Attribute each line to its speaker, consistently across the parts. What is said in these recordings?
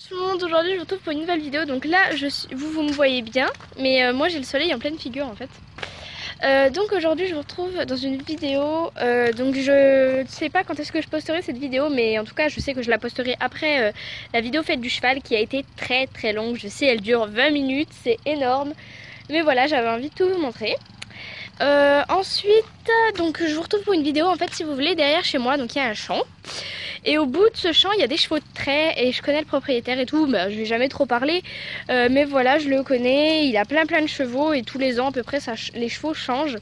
Speaker 1: Tout le monde, aujourd'hui je vous retrouve pour une nouvelle vidéo. Donc là vous me voyez bien, mais moi j'ai le soleil en pleine figure en fait. Donc aujourd'hui je vous retrouve dans une vidéo. Donc je ne sais pas quand est-ce que je posterai cette vidéo, mais en tout cas je sais que je la posterai après la vidéo fête du cheval qui a été très très longue. Je sais, elle dure 20 minutes, c'est énorme, mais voilà, j'avais envie de tout vous montrer. Ensuite, donc je vous retrouve pour une vidéo en fait, si vous voulez, derrière chez moi. Donc il y a un champ et au bout de ce champ il y a des chevaux de trait et je connais le propriétaire et tout. Bah, je vais jamais trop parler, mais voilà, je le connais. Il a plein de chevaux et tous les ans à peu près les chevaux changent.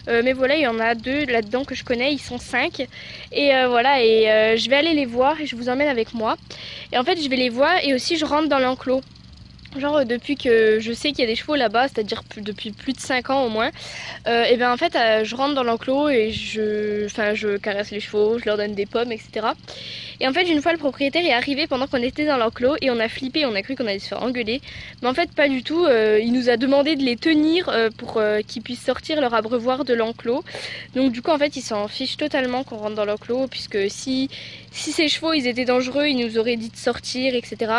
Speaker 1: Mais voilà, il y en a deux là-dedans que je connais, ils sont 5 et voilà, et je vais aller les voir et je vous emmène avec moi. Et en fait je vais les voir et aussi je rentre dans l'enclos. Genre depuis que je sais qu'il y a des chevaux là-bas, c'est-à-dire depuis plus de 5 ans au moins, et bien en fait je rentre dans l'enclos et je caresse les chevaux, je leur donne des pommes, etc. Et en fait une fois le propriétaire est arrivé pendant qu'on était dans l'enclos et on a flippé, on a cru qu'on allait se faire engueuler. Mais en fait pas du tout, il nous a demandé de les tenir pour qu'ils puissent sortir leur abreuvoir de l'enclos. Donc du coup en fait il s'en fiche totalement qu'on rentre dans l'enclos, puisque si ces chevaux ils étaient dangereux, ils nous auraient dit de sortir, etc.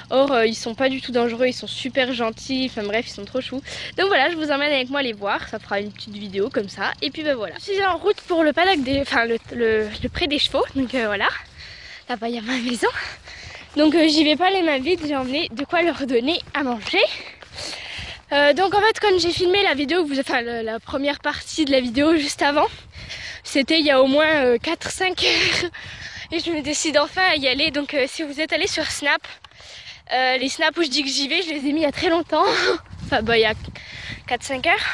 Speaker 1: Or ils sont pas du tout dangereux, ils sont super gentils, enfin bref, ils sont trop choux. Donc voilà, je vous emmène avec moi les voir, ça fera une petite vidéo comme ça. Et puis ben voilà. Je suis en route pour le paddock le pré des chevaux, donc voilà. Là-bas il y a ma maison. Donc j'y vais pas les mains vides, j'ai emmené de quoi leur donner à manger. Donc en fait quand j'ai filmé la vidéo, la première partie de la vidéo juste avant, c'était il y a au moins 4-5 heures. Et je me décide enfin à y aller, donc si vous êtes allé sur Snap, les snaps où je dis que j'y vais, je les ai mis il y a très longtemps. Enfin bah il y a 4-5 heures.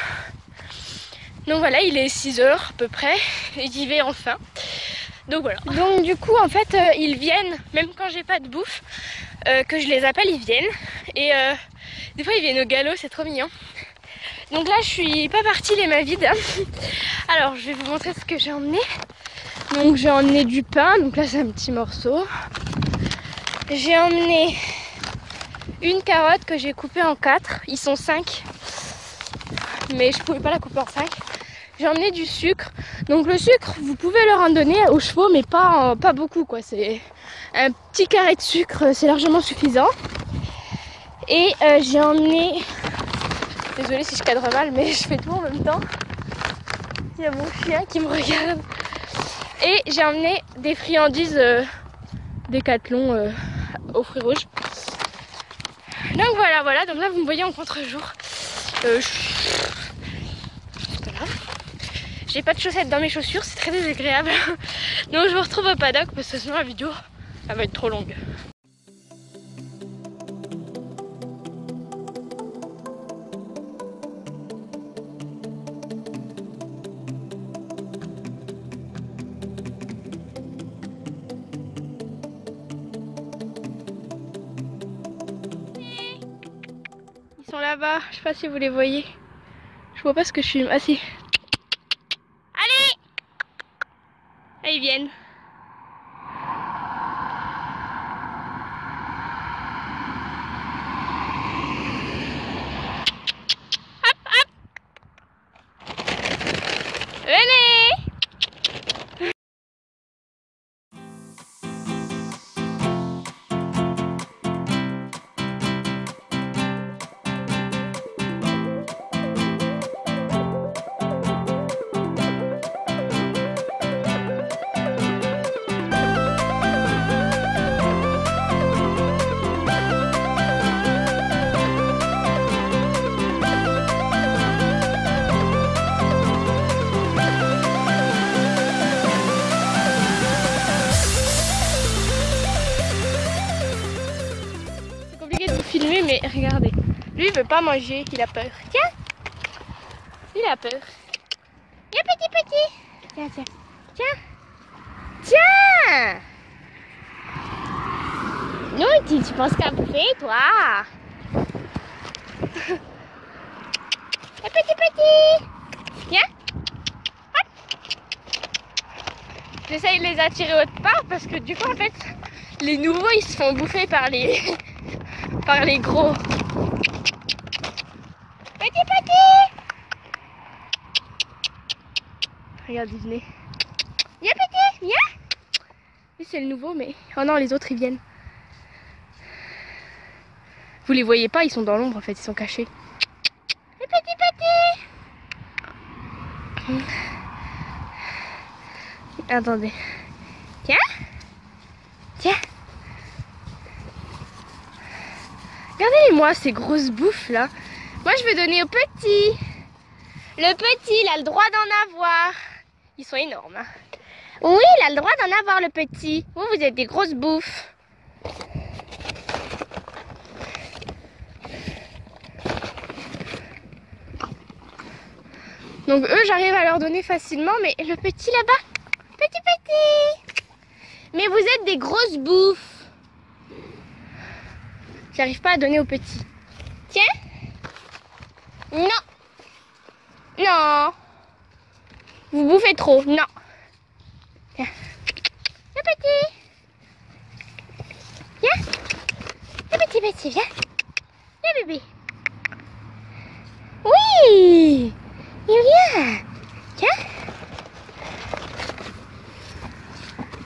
Speaker 1: Donc voilà, il est 6 heures à peu près, et j'y vais enfin. Donc voilà. Donc du coup en fait ils viennent, même quand j'ai pas de bouffe, que je les appelle, ils viennent. Et des fois ils viennent au galop, c'est trop mignon. Donc là je suis pas partie les mains vides. Alors je vais vous montrer ce que j'ai emmené. Donc j'ai emmené du pain, donc là c'est un petit morceau. J'ai emmené une carotte que j'ai coupée en 4, ils sont 5, mais je pouvais pas la couper en 5. J'ai emmené du sucre, donc le sucre vous pouvez leur en donner aux chevaux, mais pas beaucoup quoi, c'est un petit carré de sucre, c'est largement suffisant. Et j'ai emmené, désolée si je cadre mal mais je fais tout en même temps, il y a mon chien qui me regarde. Et j'ai emmené des friandises Décathlon aux fruits rouges. Donc voilà, donc là vous me voyez en contre-jour. C'est pas grave. J'ai pas de chaussettes dans mes chaussures, c'est très désagréable. Donc je vous retrouve au paddock parce que sinon la vidéo elle va être trop longue. Ils sont là-bas, je sais pas si vous les voyez. Je vois pas ce que je filme. Ah si. Allez! Là ils viennent. Hop, hop! Venez! Filmer, mais regardez, lui il veut pas manger, il a peur. Tiens, il a peur. Viens petit. Tiens. Non, tu penses qu'à bouffer toi. Petit. Viens. J'essaye de les attirer autre part parce que du coup en fait les nouveaux ils se font bouffer par les gros. Petit. Regarde, il venait. Viens petit, viens. Lui c'est le nouveau, mais oh non, les autres ils viennent. Vous les voyez pas, ils sont dans l'ombre en fait, ils sont cachés. Les petits petits. Attendez. Tiens. Tiens. Regardez-moi ces grosses bouffes là. Moi je vais donner au petit. Le petit, il a le droit d'en avoir. Ils sont énormes. Hein. Oui, il a le droit d'en avoir le petit. Vous, vous êtes des grosses bouffes. Donc eux, j'arrive à leur donner facilement, mais le petit là-bas, petit. Mais vous êtes des grosses bouffes. J'arrive pas à donner au petit. Tiens. Non. Non. Vous bouffez trop. Non. Tiens. Le petit. Viens. Le petit, viens. Viens bébé. Oui. Il vient. Tiens.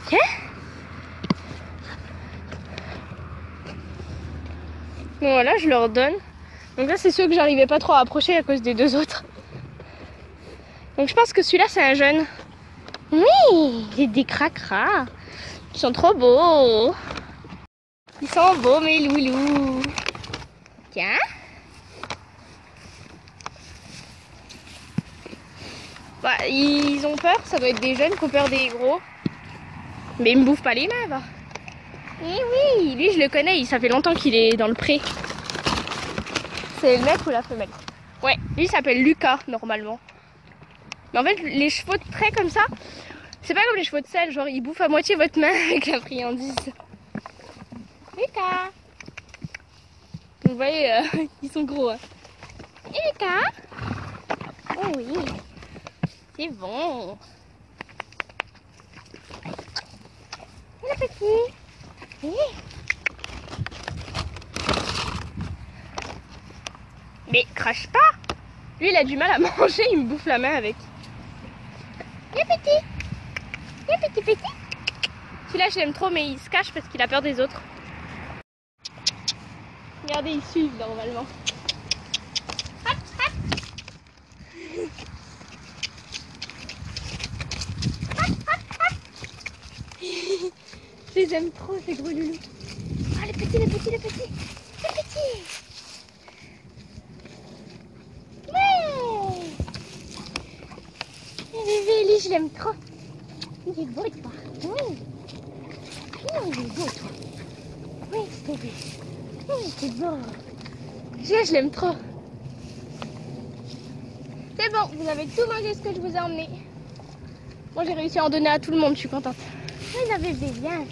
Speaker 1: Tiens. Bon voilà, je leur donne. Donc là, c'est ceux que j'arrivais pas trop à approcher à cause des deux autres. Donc je pense que celui-là, c'est un jeune. Oui, il est des cracras. Ils sont trop beaux. Ils sont beaux, mes loulous. Tiens. Bah, ils ont peur, ça doit être des jeunes qui ont peur des gros. Mais ils me bouffent pas les mains, va. Eh oui, lui je le connais, ça fait longtemps qu'il est dans le pré. C'est le mec ou la femelle? Ouais, lui il s'appelle Lucas normalement. Mais en fait, les chevaux de trait comme ça, c'est pas comme les chevaux de sel, genre ils bouffent à moitié votre main avec la friandise. Lucas. Vous voyez, ils sont gros. Hein. Et Lucas? Oh oui. C'est bon. Et le petit. Oui. Mais crache pas. Lui il a du mal à manger, il me bouffe la main avec. Le petit. Le petit. Celui-là je l'aime trop mais il se cache parce qu'il a peur des autres. Regardez, ils suivent normalement. Hop, hop. Je les aime trop ces gros loulous. Ah le petit. Ouais. Le bébé, lui je l'aime trop. Il est beau toi. Oui. Il est beau toi. Oui bébé. Oui c'est beau. Je l'aime trop. C'est bon, vous avez tout mangé ce que je vous ai emmené. Moi j'ai réussi à en donner à tout le monde, je suis contente. Oui, la bébé, viens.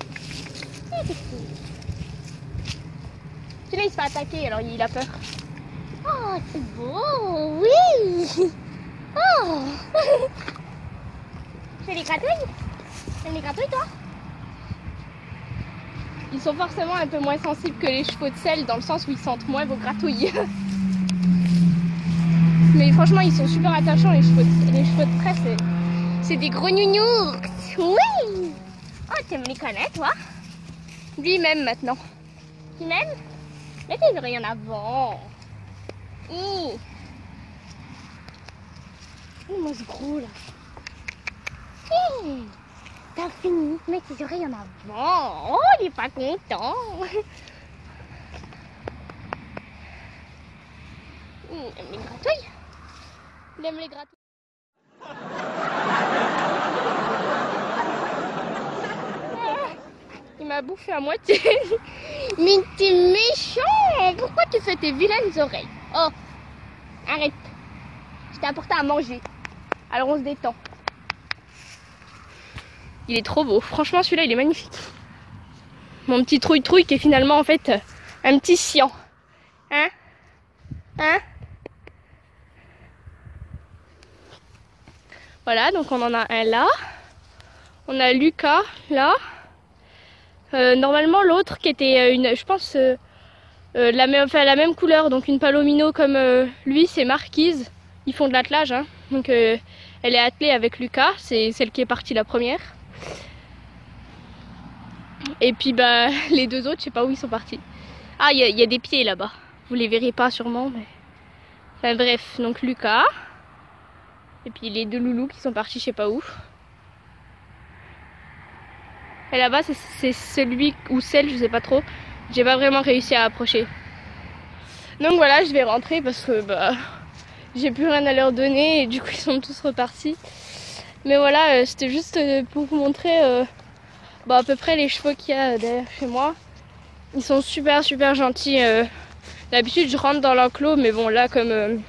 Speaker 1: Celui-là, il se fait attaquer, alors il a peur. Oh, c'est beau, oui. Oh. Fais les gratouilles. Fais les gratouilles, toi. Ils sont forcément un peu moins sensibles que les chevaux de sel, dans le sens où ils sentent moins vos gratouilles. Mais franchement, ils sont super attachants, les chevaux de trait, c'est des gros nounours. Oui. Oh, tu aimes les connaître, toi? Lui, il m'aime maintenant. Tu m'aimes? Mais tu devrais y en avant. Oh, moi, ce gros, là. T'as fini? Mais tu devrais y en avant. Oh, il est pas content. Il aime les gratouilles. Il aime les gratouilles. Il m'a bouffé à moitié. Mais t'es méchant. Pourquoi tu fais tes vilaines oreilles? Oh, arrête. Je t'ai apporté à manger. Alors on se détend. Il est trop beau. Franchement, celui-là, il est magnifique. Mon petit trouille-trouille qui est finalement en fait un petit sian. Hein? Hein? Voilà, donc on en a un là. On a Lucas là. Normalement l'autre qui était je pense la même couleur, donc une palomino comme lui, c'est Marquise. Ils font de l'attelage, hein. Donc elle est attelée avec Lucas, c'est celle qui est partie la première. Et puis bah les deux autres, je sais pas où ils sont partis. Ah, il y a des pieds là-bas. Vous les verrez pas sûrement, mais... Enfin bref, donc Lucas. Et puis les deux loulous qui sont partis je sais pas où. Et là-bas, c'est celui ou celle, je sais pas trop. J'ai pas vraiment réussi à approcher. Donc voilà, je vais rentrer parce que bah j'ai plus rien à leur donner et du coup ils sont tous repartis. Mais voilà, c'était juste pour vous montrer bah, à peu près les chevaux qu'il y a derrière chez moi. Ils sont super gentils. D'habitude je rentre dans l'enclos, mais bon là comme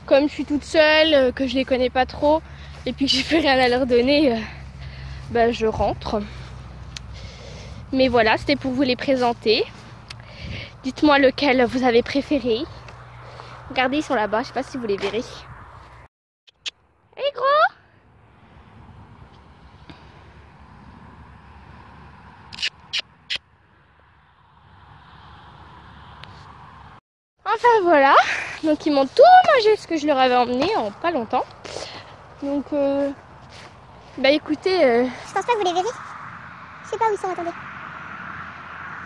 Speaker 1: je suis toute seule, que je les connais pas trop et puis que j'ai plus rien à leur donner, bah, je rentre. Mais voilà, c'était pour vous les présenter. Dites-moi lequel vous avez préféré. Regardez, ils sont là-bas, je sais pas si vous les verrez. Hé gros! Enfin voilà, donc ils m'ont tout mangé ce que je leur avais emmené en pas longtemps. Donc bah écoutez,
Speaker 2: je pense pas que vous les verrez. Je sais pas où ils sont, attendez.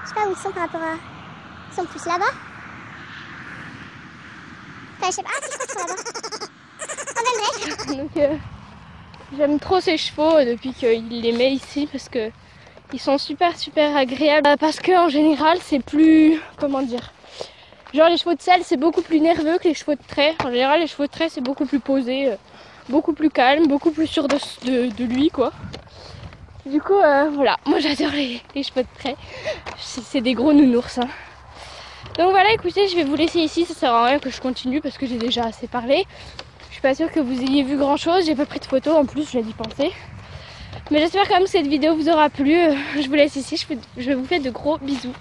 Speaker 2: Je sais pas où ils sont par rapport à... Ils sont plus là-bas. Enfin, je sais pas. Ah, ils sont là-bas. Enfin, bref.
Speaker 1: donc j'aime trop ces chevaux depuis qu'ils les met ici parce que ils sont super agréables. Parce que en général c'est plus, comment dire, genre les chevaux de selle c'est beaucoup plus nerveux que les chevaux de trait. En général les chevaux de trait c'est beaucoup plus posé, beaucoup plus calme, beaucoup plus sûr de lui quoi. Du coup voilà, moi j'adore les chevaux de trait. C'est des gros nounours hein. Donc voilà, écoutez, je vais vous laisser ici, ça sert à rien que je continue parce que j'ai déjà assez parlé. Je suis pas sûre que vous ayez vu grand chose, j'ai pas pris de photos en plus, je l'ai dit penser. Mais j'espère quand même que cette vidéo vous aura plu. Je vous laisse ici, je vous fais de gros bisous.